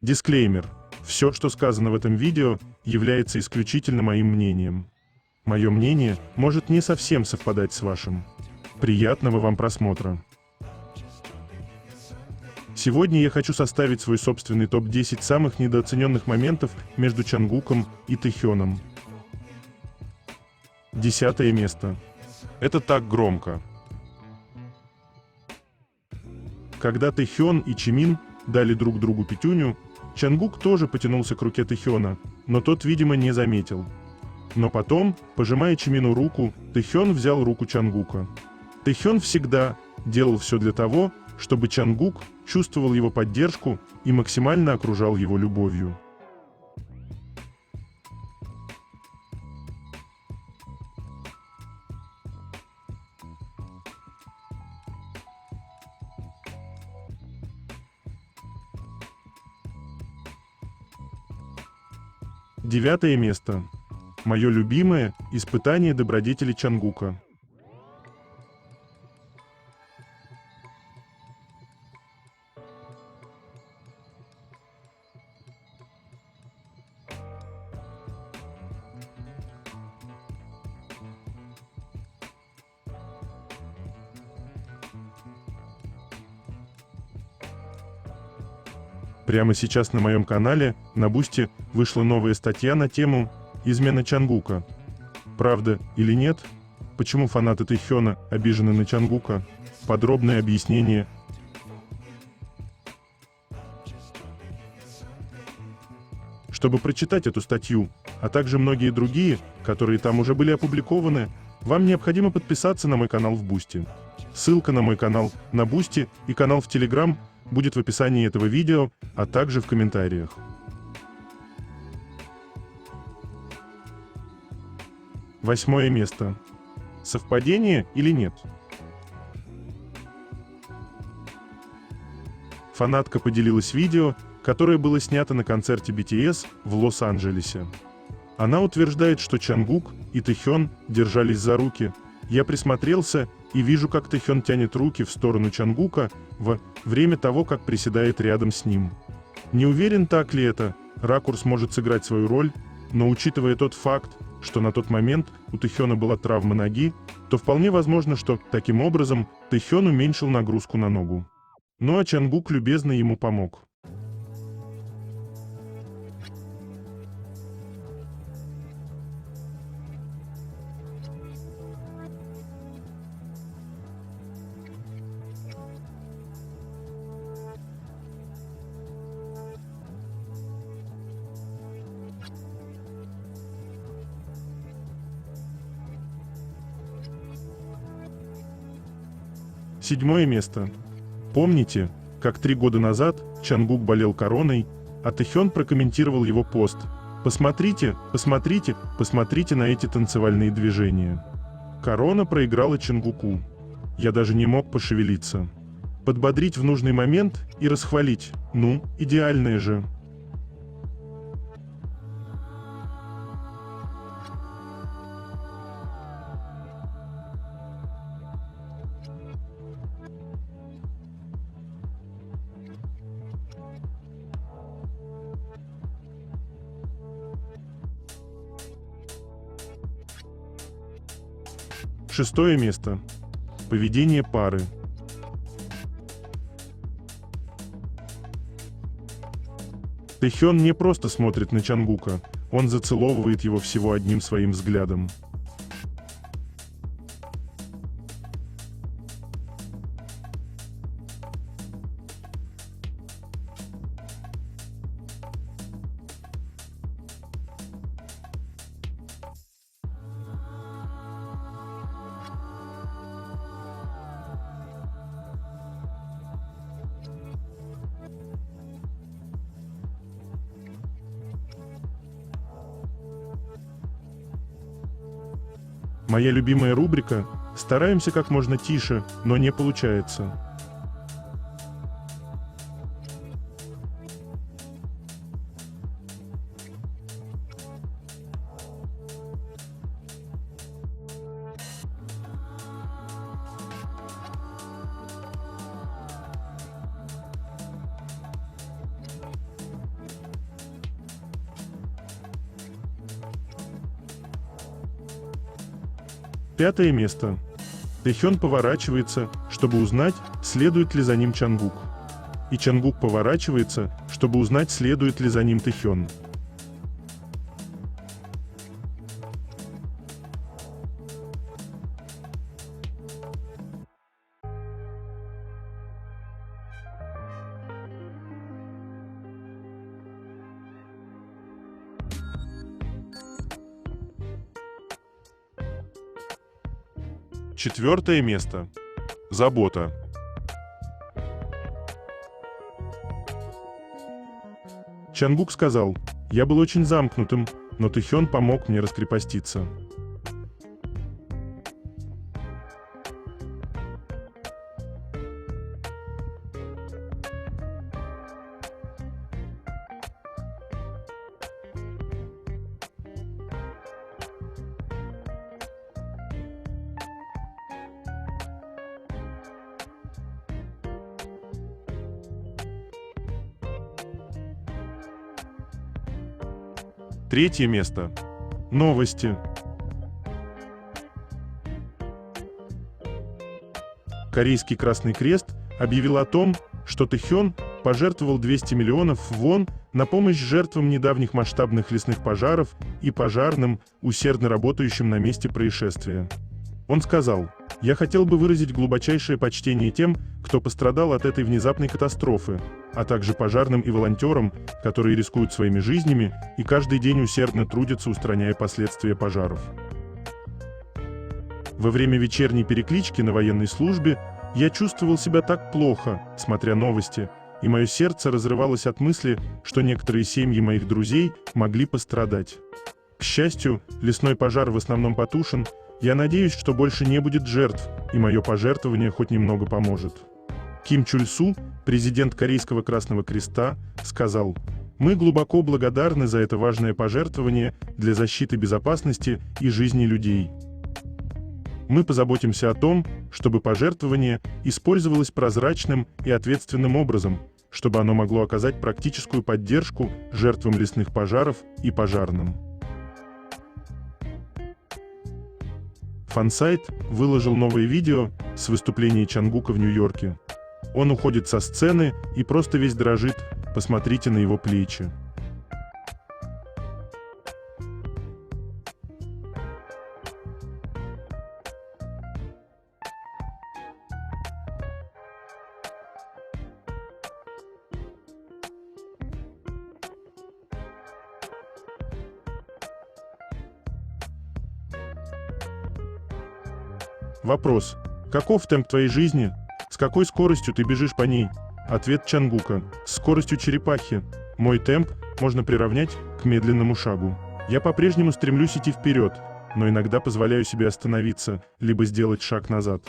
Дисклеймер. Все, что сказано в этом видео, является исключительно моим мнением. Мое мнение может не совсем совпадать с вашим. Приятного вам просмотра. Сегодня я хочу составить свой собственный топ-10 самых недооцененных моментов между Чангуком и Тэхёном. 10 место. Это так громко. Когда Тэхён и Чимин дали друг другу пятюню, Чангук тоже потянулся к руке Тэхёна, но тот, видимо, не заметил. Но потом, пожимая Чимину руку, Тэхён взял руку Чангука. Тэхён всегда делал все для того, чтобы Чангук чувствовал его поддержку и максимально окружал его любовью. Девятое место. Мое любимое испытание добродетели Чангука. Прямо сейчас на моем канале на Бусти вышла новая статья на тему «Измена Чангука». Правда или нет? Почему фанаты Тэхёна обижены на Чангука? Подробное объяснение. Чтобы прочитать эту статью, а также многие другие, которые там уже были опубликованы, вам необходимо подписаться на мой канал в Бусти. Ссылка на мой канал на Бусти и канал в Телеграм будет в описании этого видео, а также в комментариях. Восьмое место. Совпадение или нет? Фанатка поделилась видео, которое было снято на концерте BTS в Лос-Анджелесе. Она утверждает, что Чангук и Тэхён держались за руки. Я присмотрелся и вижу, как Тэхён тянет руки в сторону Чангука во время того, как приседает рядом с ним. Не уверен, так ли это, ракурс может сыграть свою роль, но учитывая тот факт, что на тот момент у Тэхёна была травма ноги, то вполне возможно, что, таким образом, Тэхён уменьшил нагрузку на ногу. Ну а Чангук любезно ему помог. Седьмое место. Помните, как 3 года назад Чангук болел короной, а Тэхён прокомментировал его пост: «Посмотрите, посмотрите, посмотрите на эти танцевальные движения». Корона проиграла Чангуку. Я даже не мог пошевелиться. Подбодрить в нужный момент и расхвалить. Ну, идеальное же. Шестое место. Поведение пары. Тэхён не просто смотрит на Чангука, он зацеловывает его всего одним своим взглядом. Моя любимая рубрика «Стараемся как можно тише, но не получается». 5 место. Тэхён поворачивается, чтобы узнать, следует ли за ним Чангук. И Чангук поворачивается, чтобы узнать, следует ли за ним Тэхён. Четвертое место. Забота. Чангук сказал: «Я был очень замкнутым, но Тэхён помог мне раскрепоститься». Третье место. Новости. Корейский Красный Крест объявил о том, что Тэхён пожертвовал 200 миллионов вон на помощь жертвам недавних масштабных лесных пожаров и пожарным, усердно работающим на месте происшествия. Он сказал: «Я хотел бы выразить глубочайшее почтение тем, кто пострадал от этой внезапной катастрофы, а также пожарным и волонтерам, которые рискуют своими жизнями и каждый день усердно трудятся, устраняя последствия пожаров». Во время вечерней переклички на военной службе я чувствовал себя так плохо, смотря новости, и мое сердце разрывалось от мысли, что некоторые семьи моих друзей могли пострадать. К счастью, лесной пожар в основном потушен. Я надеюсь, что больше не будет жертв, и мое пожертвование хоть немного поможет. Ким Чуль Су, президент Корейского Красного Креста, сказал: «Мы глубоко благодарны за это важное пожертвование для защиты безопасности и жизни людей. Мы позаботимся о том, чтобы пожертвование использовалось прозрачным и ответственным образом, чтобы оно могло оказать практическую поддержку жертвам лесных пожаров и пожарным». Фансайт выложил новое видео с выступления Чангука в Нью-Йорке. Он уходит со сцены и просто весь дрожит, посмотрите на его плечи. Вопрос: каков темп твоей жизни? С какой скоростью ты бежишь по ней? Ответ Чангука: с скоростью черепахи. Мой темп можно приравнять к медленному шагу. Я по-прежнему стремлюсь идти вперед, но иногда позволяю себе остановиться, либо сделать шаг назад.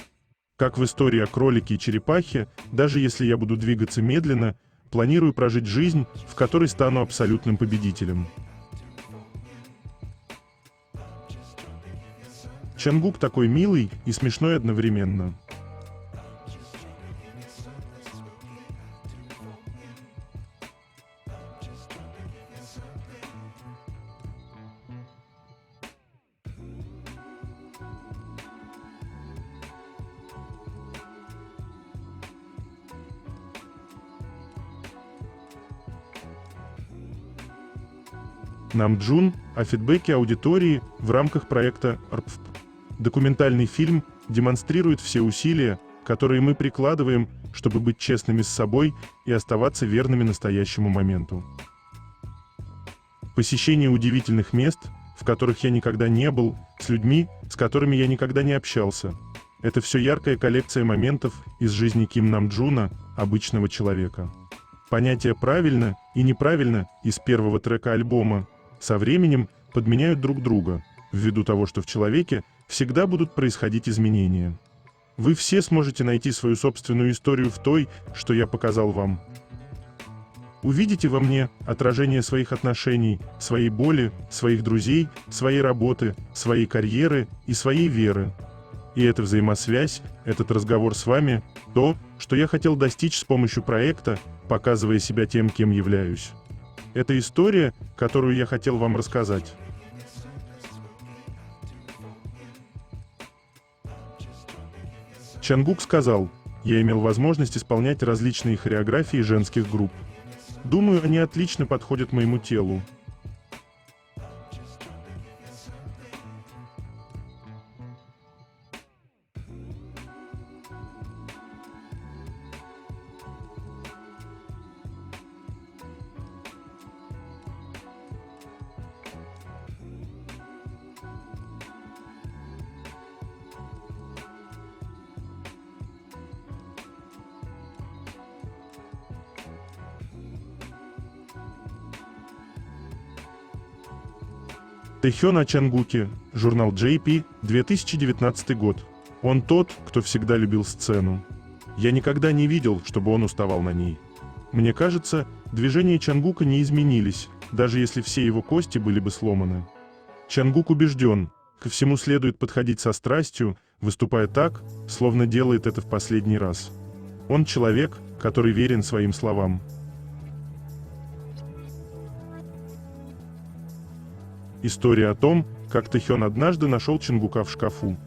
Как в истории о кролике и черепахе, даже если я буду двигаться медленно, планирую прожить жизнь, в которой стану абсолютным победителем. Чангук такой милый и смешной одновременно. Намджун о фидбэке аудитории в рамках проекта РПФ. Документальный фильм демонстрирует все усилия, которые мы прикладываем, чтобы быть честными с собой и оставаться верными настоящему моменту. Посещение удивительных мест, в которых я никогда не был, с людьми, с которыми я никогда не общался. Это все яркая коллекция моментов из жизни Ким Намджуна, обычного человека. Понятия «правильно» и «неправильно» из первого трека альбома со временем подменяют друг друга, ввиду того, что в человеке всегда будут происходить изменения. Вы все сможете найти свою собственную историю в той, что я показал вам. Увидите во мне отражение своих отношений, своей боли, своих друзей, своей работы, своей карьеры и своей веры. И эта взаимосвязь, этот разговор с вами, то, что я хотел достичь с помощью проекта, показывая себя тем, кем являюсь. Это история, которую я хотел вам рассказать. Чангук сказал: «Я имел возможность исполнять различные хореографии женских групп. Думаю, они отлично подходят моему телу». Тэхён о Чангуке, журнал JP, 2019 год. Он тот, кто всегда любил сцену. Я никогда не видел, чтобы он уставал на ней. Мне кажется, движения Чангука не изменились, даже если все его кости были бы сломаны. Чангук убежден, ко всему следует подходить со страстью, выступая так, словно делает это в последний раз. Он человек, который верен своим словам. История о том, как Тэхён однажды нашел Чангука в шкафу.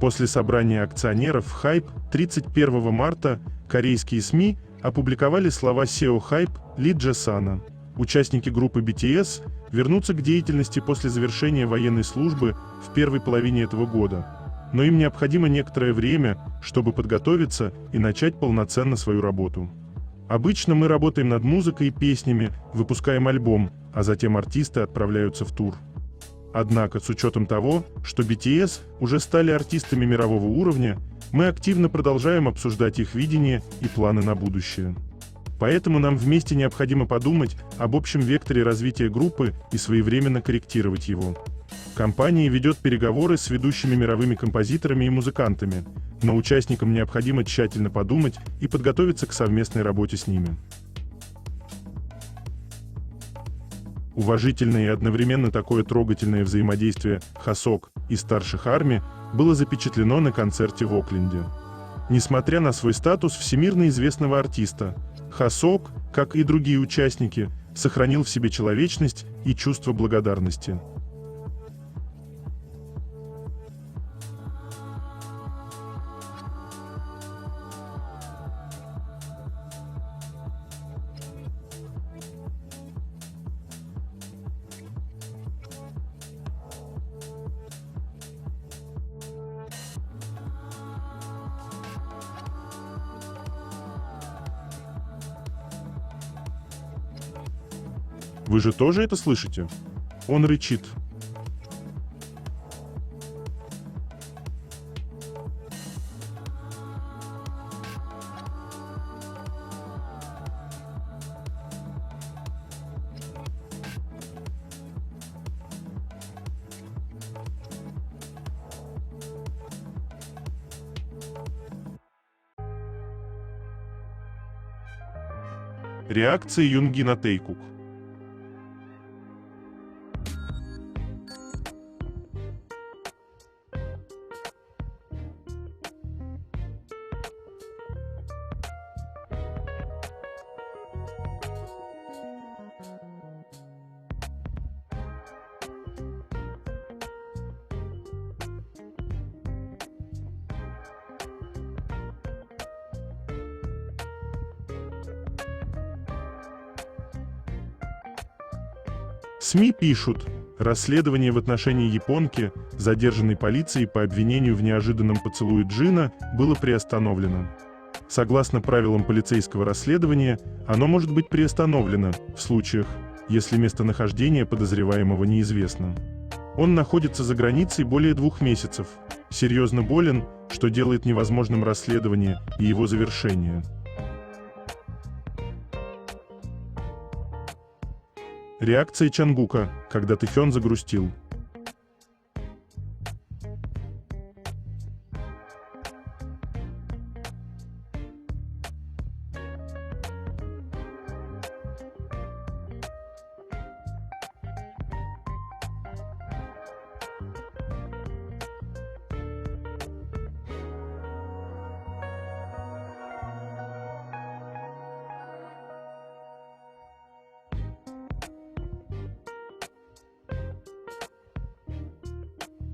После собрания акционеров HYBE 31 марта корейские СМИ опубликовали слова SEO HYBE Ли Джесана. Участники группы BTS вернутся к деятельности после завершения военной службы в первой половине этого года. Но им необходимо некоторое время, чтобы подготовиться и начать полноценно свою работу. Обычно мы работаем над музыкой и песнями, выпускаем альбом, а затем артисты отправляются в тур. Однако, с учетом того, что BTS уже стали артистами мирового уровня, мы активно продолжаем обсуждать их видение и планы на будущее. Поэтому нам вместе необходимо подумать об общем векторе развития группы и своевременно корректировать его. Компания ведет переговоры с ведущими мировыми композиторами и музыкантами, но участникам необходимо тщательно подумать и подготовиться к совместной работе с ними. Уважительное и одновременно такое трогательное взаимодействие Хасок и старших армий было запечатлено на концерте в Окленде. Несмотря на свой статус всемирно известного артиста, Хасок, как и другие участники, сохранил в себе человечность и чувство благодарности. Вы же тоже это слышите? Он рычит. Реакция Юнги на Тэйкук. СМИ пишут: расследование в отношении японки, задержанной полицией по обвинению в неожиданном поцелуе Джина, было приостановлено. Согласно правилам полицейского расследования, оно может быть приостановлено в случаях, если местонахождение подозреваемого неизвестно. Он находится за границей более 2 месяцев, серьезно болен, что делает невозможным расследование и его завершение. Реакция Чангука, когда Тэхён загрустил.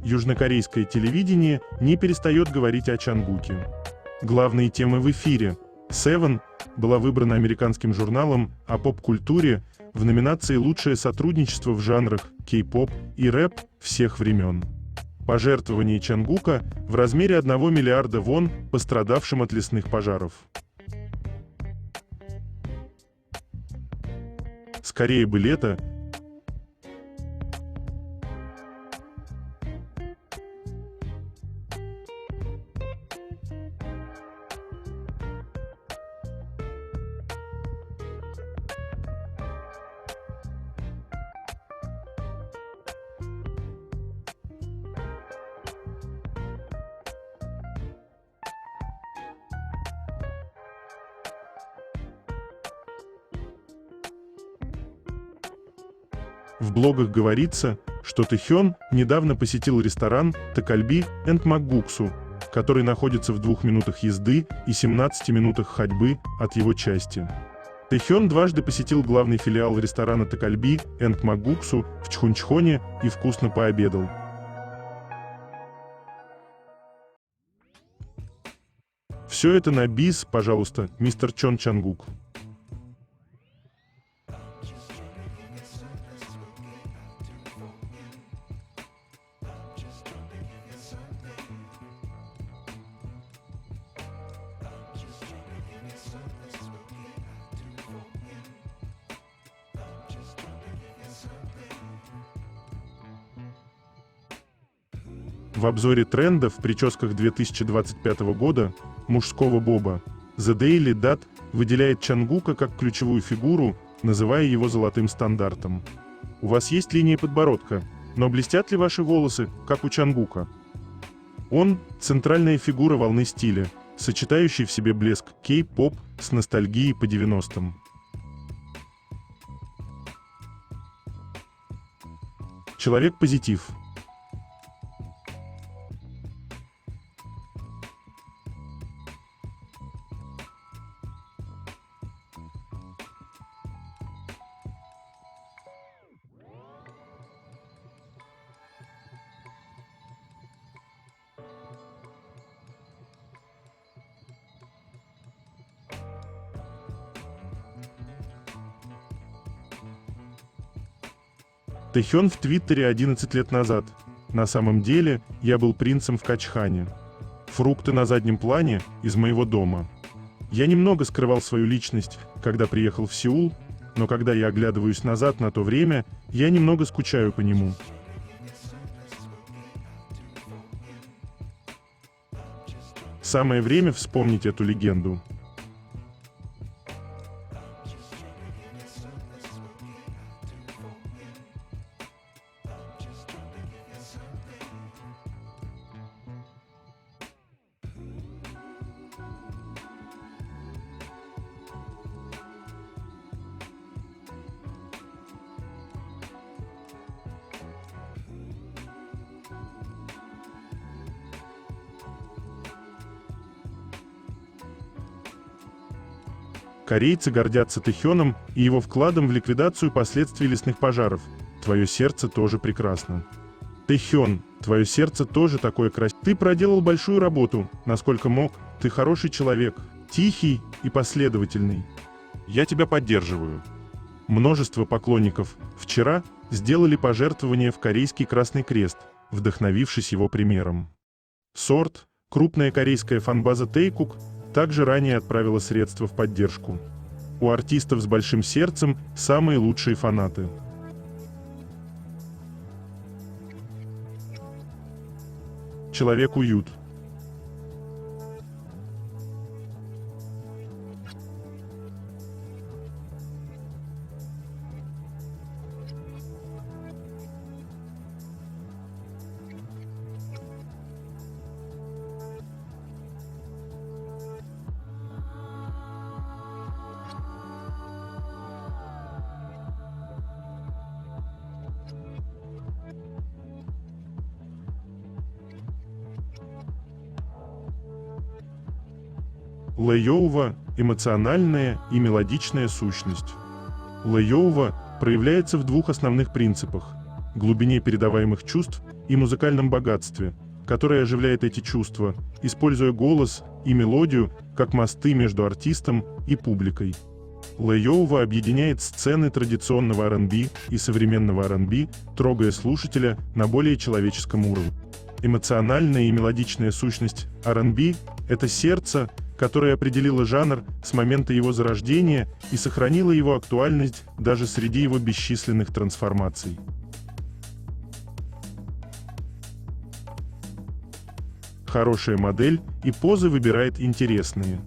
южнокорейское телевидение не перестает говорить о Чангуке. Главные темы в эфире. Seven была выбрана американским журналом о поп-культуре в номинации «Лучшее сотрудничество в жанрах кей-поп и рэп всех времен». Пожертвование Чангука в размере 1 миллиарда вон пострадавшим от лесных пожаров. Скорее бы лето. В блогах говорится, что Тэхён недавно посетил ресторан Такальби энд Макгуксу, который находится в 2 минутах езды и 17 минутах ходьбы от его части. Тэхён дважды посетил главный филиал ресторана Такальби энд Макгуксу в Чхунчхоне и вкусно пообедал. Все это на бис, пожалуйста, мистер Чон Чангук. В обзоре трендов в прическах 2025 года мужского боба The Daily Dot выделяет Чангука как ключевую фигуру, называя его золотым стандартом. У вас есть линия подбородка, но блестят ли ваши волосы, как у Чангука? Он – центральная фигура волны стиля, сочетающий в себе блеск кей-поп с ностальгией по 90-м. Человек-позитив. Тэхён в Твиттере 11 лет назад. На самом деле, я был принцем в Качхане. Фрукты на заднем плане из моего дома. Я немного скрывал свою личность, когда приехал в Сеул, но когда я оглядываюсь назад на то время, я немного скучаю по нему. Самое время вспомнить эту легенду. Корейцы гордятся Тэхёном и его вкладом в ликвидацию последствий лесных пожаров. Твое сердце тоже прекрасно. Тэхён, твое сердце тоже такое красивое. Ты проделал большую работу, насколько мог. Ты хороший человек, тихий и последовательный. Я тебя поддерживаю. Множество поклонников вчера сделали пожертвование в Корейский Красный Крест, вдохновившись его примером. Сорт, крупная корейская фан-база Тэйкук, также ранее отправила средства в поддержку. У артистов с большим сердцем самые лучшие фанаты. Человек-уют. Лэйоува – эмоциональная и мелодичная сущность. Лэйоува проявляется в двух основных принципах – глубине передаваемых чувств и музыкальном богатстве, которое оживляет эти чувства, используя голос и мелодию как мосты между артистом и публикой. Лайоува объединяет сцены традиционного R&B и современного R&B, трогая слушателя на более человеческом уровне. Эмоциональная и мелодичная сущность R&B – это сердце, которое определило жанр с момента его зарождения и сохранило его актуальность даже среди его бесчисленных трансформаций. Хорошая модель и позы выбирает интересные.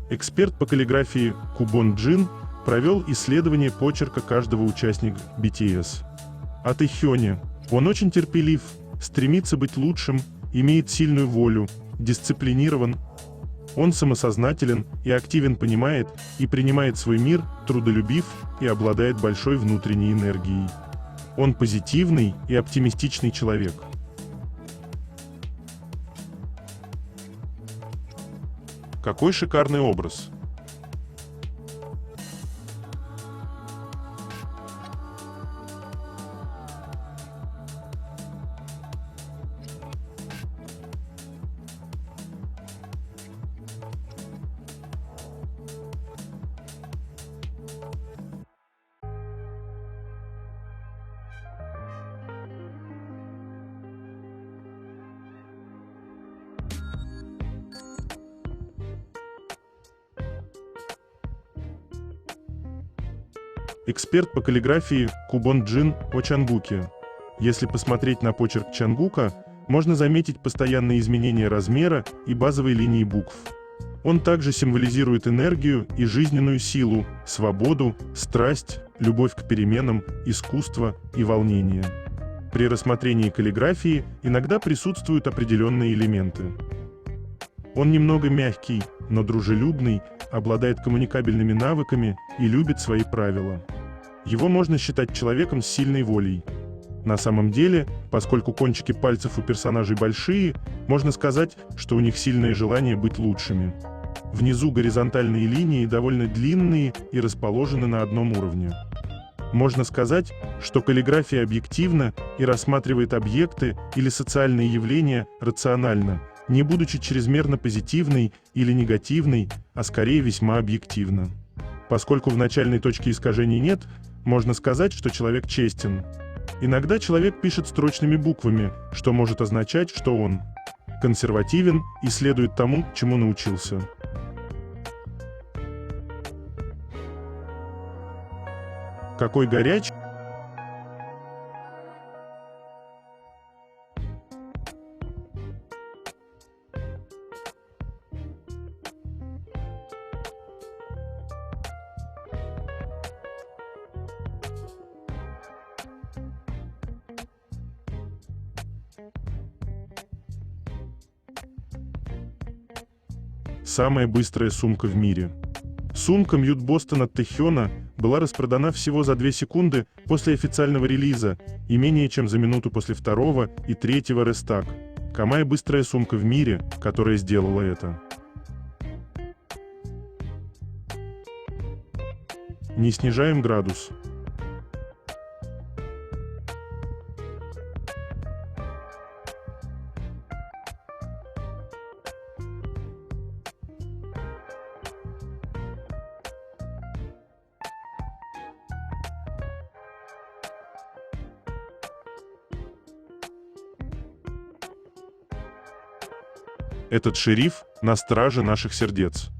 Эксперт по каллиграфии Кубон Джин провел исследование почерка каждого участника BTS. О Тэхёне. Он очень терпелив, стремится быть лучшим, имеет сильную волю, дисциплинирован. Он самосознателен и активен, понимает и принимает свой мир, трудолюбив и обладает большой внутренней энергией. Он позитивный и оптимистичный человек. Какой шикарный образ! Эксперт по каллиграфии Кубон Джин о Чангуке. Если посмотреть на почерк Чангука, можно заметить постоянные изменения размера и базовой линии букв. Он также символизирует энергию и жизненную силу, свободу, страсть, любовь к переменам, искусство и волнение. При рассмотрении каллиграфии иногда присутствуют определенные элементы. Он немного мягкий, но дружелюбный, обладает коммуникабельными навыками и любит свои правила. Его можно считать человеком с сильной волей. На самом деле, поскольку кончики пальцев у персонажей большие, можно сказать, что у них сильное желание быть лучшими. Внизу горизонтальные линии довольно длинные и расположены на одном уровне. Можно сказать, что каллиграфия объективна и рассматривает объекты или социальные явления рационально, не будучи чрезмерно позитивной или негативной, а скорее весьма объективно. Поскольку в начальной точке искажений нет, можно сказать, что человек честен. Иногда человек пишет строчными буквами, что может означать, что он консервативен и следует тому, чему научился. Какой горячий! Самая быстрая сумка в мире. Сумка Мьют Бостон от Тэхёна была распродана всего за 2 секунды после официального релиза и менее чем за минуту после второго и третьего рестак. Какая быстрая сумка в мире, которая сделала это? Не снижаем градус. Этот шериф на страже наших сердец.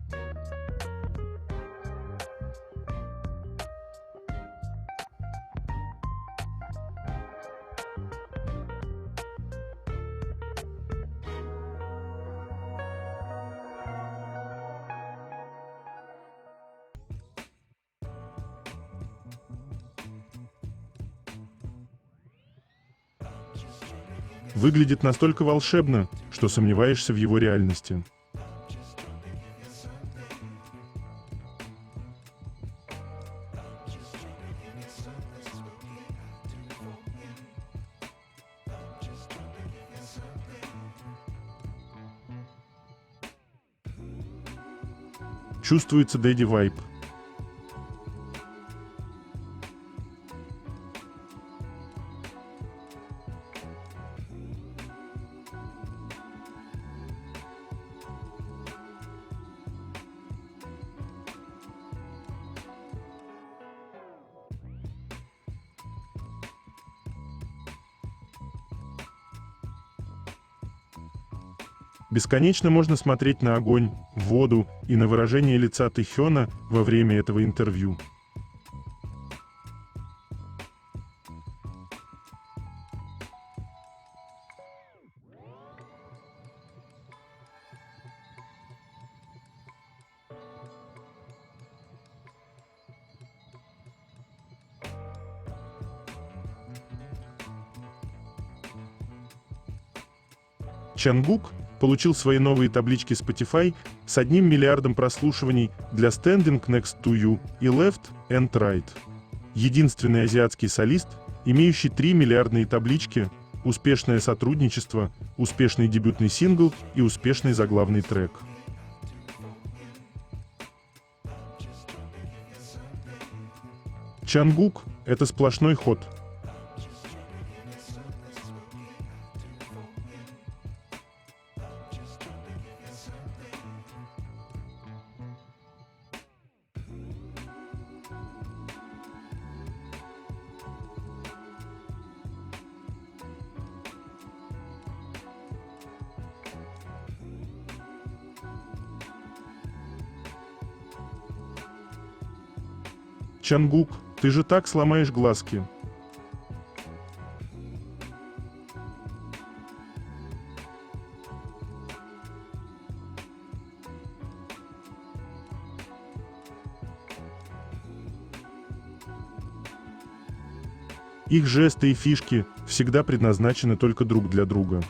Выглядит настолько волшебно, что сомневаешься в его реальности. Чувствуется дэдди вайб. Бесконечно можно смотреть на огонь, воду и на выражение лица Тэхёна во время этого интервью. Чангук получил свои новые таблички Spotify с 1 миллиардом прослушиваний для Standing Next to You и Left and Right. Единственный азиатский солист, имеющий 3 миллиардные таблички, успешное сотрудничество, успешный дебютный сингл и успешный заглавный трек. Чангук — это сплошной ход. Чангук, ты же так сломаешь глазки. Их жесты и фишки всегда предназначены только друг для друга.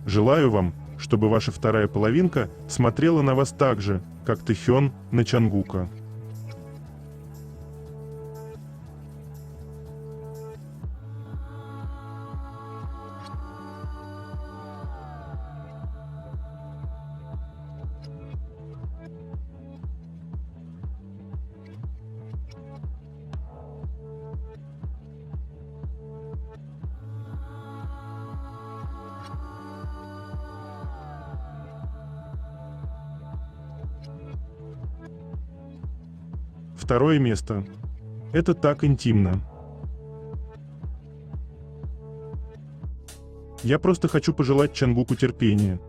Желаю вам, чтобы ваша вторая половинка смотрела на вас так же, как Тэхён на Чангука. Второе место. Это так интимно. Я просто хочу пожелать Чангуку терпения.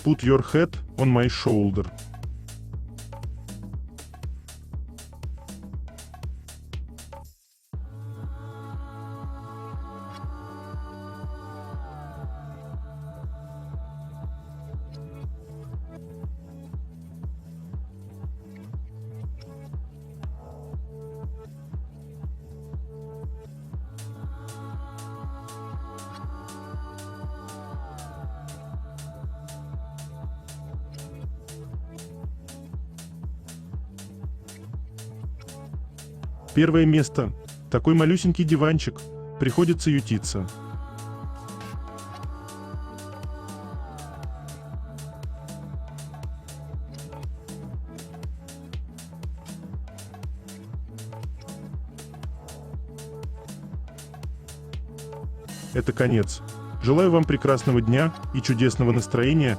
Put your head on my shoulder. Первое место. Такой малюсенький диванчик. Приходится ютиться. Это конец. Желаю вам прекрасного дня и чудесного настроения